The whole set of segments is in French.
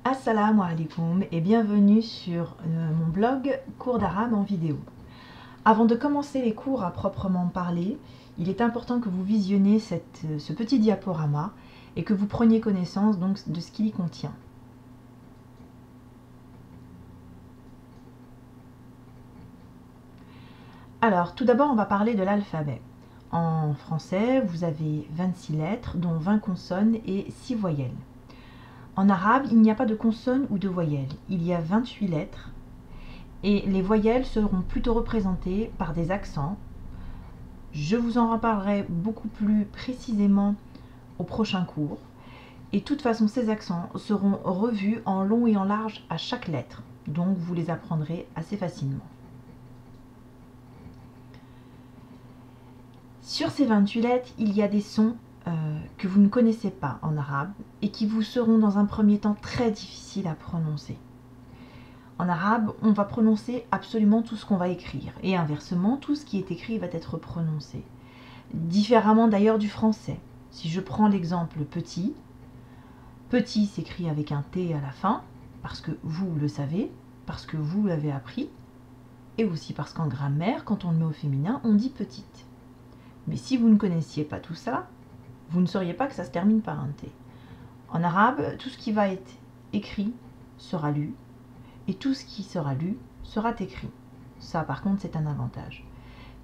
Assalamu alaikum et bienvenue sur mon blog Cours d'arabe en vidéo. Avant de commencer les cours à proprement parler, il est important que vous visionniez ce petit diaporama et que vous preniez connaissance donc de ce qu'il y contient. Alors, tout d'abord, on va parler de l'alphabet. En français, vous avez 26 lettres, dont 20 consonnes et 6 voyelles. En arabe, il n'y a pas de consonnes ou de voyelles. Il y a 28 lettres et les voyelles seront plutôt représentées par des accents. Je vous en reparlerai beaucoup plus précisément au prochain cours. Et de toute façon, ces accents seront revus en long et en large à chaque lettre. Donc, vous les apprendrez assez facilement. Sur ces 28 lettres, il y a des sons que vous ne connaissez pas en arabe et qui vous seront dans un premier temps très difficiles à prononcer. En arabe, on va prononcer absolument tout ce qu'on va écrire et inversement, tout ce qui est écrit va être prononcé. Différemment d'ailleurs du français. Si je prends l'exemple petit, petit s'écrit avec un T à la fin parce que vous le savez, parce que vous l'avez appris et aussi parce qu'en grammaire, quand on le met au féminin, on dit petite. Mais si vous ne connaissiez pas tout ça, vous ne sauriez pas que ça se termine par un T. En arabe, tout ce qui va être écrit sera lu, et tout ce qui sera lu sera écrit. Ça, par contre, c'est un avantage.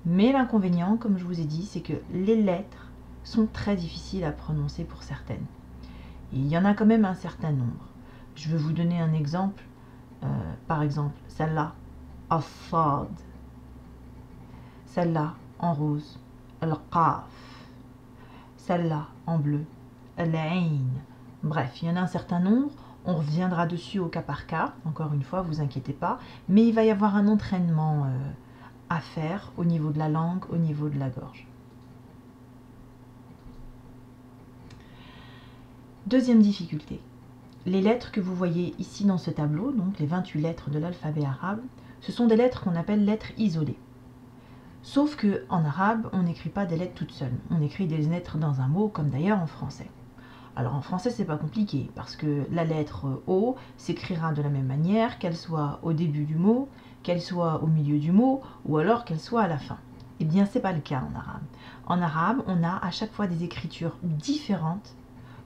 Mais l'inconvénient, comme je vous ai dit, c'est que les lettres sont très difficiles à prononcer pour certaines. Et il y en a quand même un certain nombre. Je vais vous donner un exemple. Par exemple, celle-là, as-sad. Celle-là, en rose, al-qaf. Celle-là en bleu, al-ain. Bref, il y en a un certain nombre, on reviendra dessus au cas par cas, encore une fois, vous inquiétez pas, mais il va y avoir un entraînement à faire au niveau de la langue, au niveau de la gorge. Deuxième difficulté, les lettres que vous voyez ici dans ce tableau, donc les 28 lettres de l'alphabet arabe, ce sont des lettres qu'on appelle lettres isolées. Sauf qu'en arabe, on n'écrit pas des lettres toutes seules. On écrit des lettres dans un mot, comme d'ailleurs en français. Alors en français, c'est pas compliqué, parce que la lettre O s'écrira de la même manière, qu'elle soit au début du mot, qu'elle soit au milieu du mot, ou alors qu'elle soit à la fin. Eh bien, c'est pas le cas en arabe. En arabe, on a à chaque fois des écritures différentes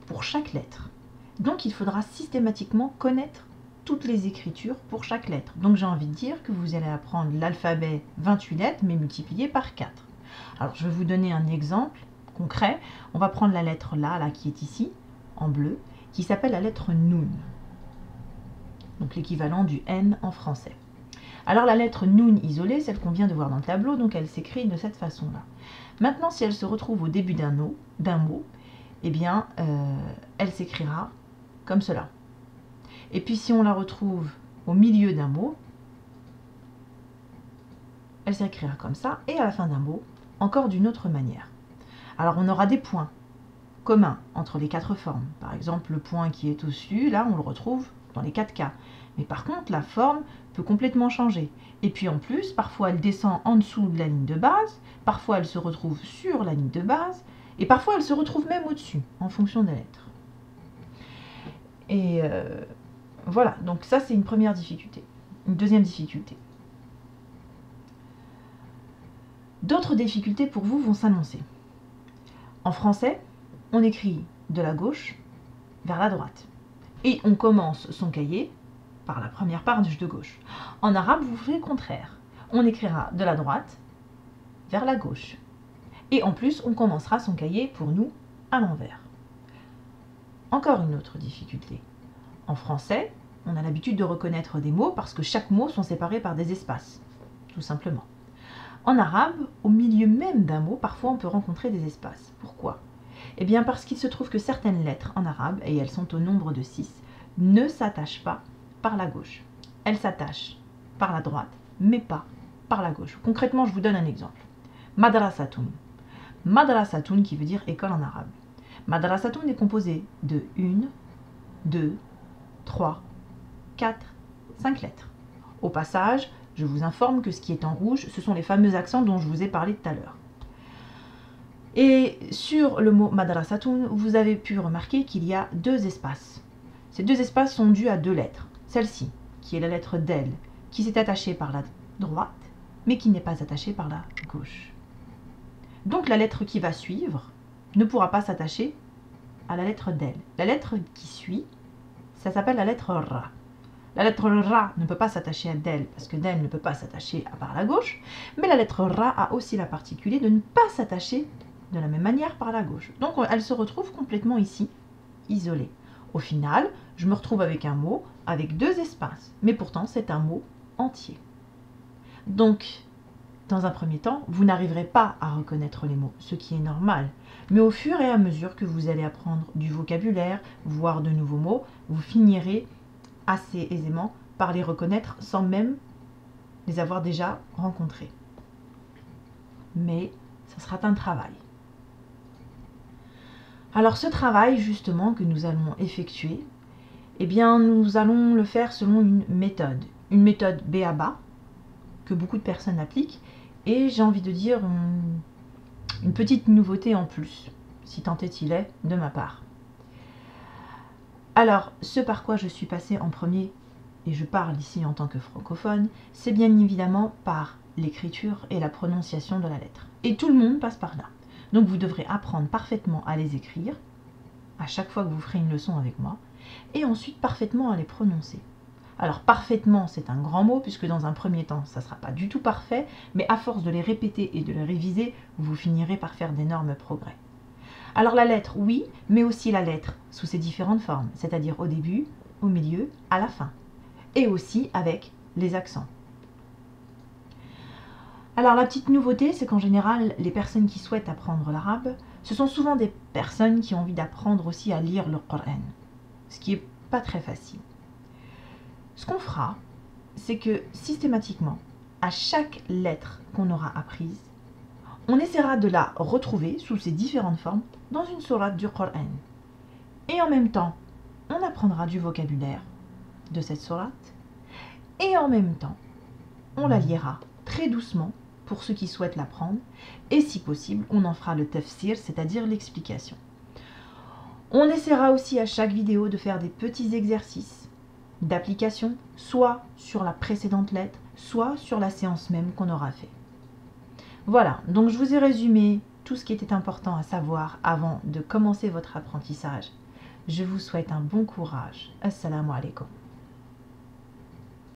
pour chaque lettre. Donc il faudra systématiquement connaître toutes les écritures pour chaque lettre. Donc j'ai envie de dire que vous allez apprendre l'alphabet 28 lettres, mais multiplié par 4. Alors je vais vous donner un exemple concret. On va prendre la lettre là qui est ici, en bleu, qui s'appelle la lettre Noun. Donc l'équivalent du N en français. Alors la lettre Noun isolée, celle qu'on vient de voir dans le tableau, donc elle s'écrit de cette façon-là. Maintenant, si elle se retrouve au début d'un mot, eh bien, elle s'écrira comme cela. Et puis si on la retrouve au milieu d'un mot, elle s'écrira comme ça, et à la fin d'un mot, encore d'une autre manière. Alors on aura des points communs entre les 4 formes. Par exemple, le point qui est au-dessus, là on le retrouve dans les 4 cas. Mais par contre, la forme peut complètement changer. Et puis en plus, parfois elle descend en dessous de la ligne de base, parfois elle se retrouve sur la ligne de base, et parfois elle se retrouve même au-dessus, en fonction des lettres. Et voilà, donc ça c'est une première difficulté. Une deuxième difficulté. D'autres difficultés pour vous vont s'annoncer. En français, on écrit de la gauche vers la droite. Et on commence son cahier par la première page de gauche. En arabe, vous faites le contraire. On écrira de la droite vers la gauche. Et en plus, on commencera son cahier pour nous à l'envers. Encore une autre difficulté. En français, on a l'habitude de reconnaître des mots parce que chaque mot sont séparés par des espaces, tout simplement. En arabe, au milieu même d'un mot, parfois on peut rencontrer des espaces. Pourquoi? Eh bien parce qu'il se trouve que certaines lettres en arabe, et elles sont au nombre de 6, ne s'attachent pas par la gauche. Elles s'attachent par la droite, mais pas par la gauche. Concrètement, je vous donne un exemple. Madrasatoun. Madrasatoun qui veut dire école en arabe. Madrasatoun est composé de 1, 2, 3, 4, 5 lettres. Au passage, je vous informe que ce qui est en rouge, ce sont les fameux accents dont je vous ai parlé tout à l'heure. Et sur le mot madrasatoun, vous avez pu remarquer qu'il y a 2 espaces. Ces 2 espaces sont dus à 2 lettres. Celle-ci, qui est la lettre del, qui s'est attachée par la droite, mais qui n'est pas attachée par la gauche. Donc la lettre qui va suivre ne pourra pas s'attacher à la lettre del. La lettre qui suit, ça s'appelle la lettre ra. La lettre ra ne peut pas s'attacher à del, parce que del ne peut pas s'attacher par la gauche, mais la lettre ra a aussi la particularité de ne pas s'attacher de la même manière par la gauche. Donc elle se retrouve complètement ici, isolée. Au final, je me retrouve avec un mot avec 2 espaces, mais pourtant c'est un mot entier. Donc, dans un premier temps, vous n'arriverez pas à reconnaître les mots, ce qui est normal. Mais au fur et à mesure que vous allez apprendre du vocabulaire, voire de nouveaux mots, vous finirez assez aisément par les reconnaître sans même les avoir déjà rencontrés. Mais ça sera un travail. Alors ce travail justement que nous allons effectuer, eh bien nous allons le faire selon une méthode B.A.B.A. que beaucoup de personnes appliquent, et j'ai envie de dire une petite nouveauté en plus, si tant est-il est, de ma part. Alors, ce par quoi je suis passée en premier, et je parle ici en tant que francophone, c'est bien évidemment par l'écriture et la prononciation de la lettre. Et tout le monde passe par là. Donc vous devrez apprendre parfaitement à les écrire, à chaque fois que vous ferez une leçon avec moi, et ensuite parfaitement à les prononcer. Alors parfaitement, c'est un grand mot, puisque dans un premier temps, ça ne sera pas du tout parfait, mais à force de les répéter et de les réviser, vous finirez par faire d'énormes progrès. Alors la lettre, oui, mais aussi la lettre sous ses différentes formes, c'est-à-dire au début, au milieu, à la fin, et aussi avec les accents. Alors la petite nouveauté, c'est qu'en général, les personnes qui souhaitent apprendre l'arabe, ce sont souvent des personnes qui ont envie d'apprendre aussi à lire le Coran, ce qui n'est pas très facile. Ce qu'on fera, c'est que systématiquement, à chaque lettre qu'on aura apprise, on essaiera de la retrouver sous ses différentes formes dans une sourate du Coran. Et en même temps, on apprendra du vocabulaire de cette sourate, et en même temps, on la lira très doucement pour ceux qui souhaitent l'apprendre, et si possible, on en fera le tafsir, c'est-à-dire l'explication. On essaiera aussi à chaque vidéo de faire des petits exercices d'application, soit sur la précédente lettre, soit sur la séance même qu'on aura fait. Voilà, donc je vous ai résumé tout ce qui était important à savoir avant de commencer votre apprentissage. Je vous souhaite un bon courage. Assalamu alaikum.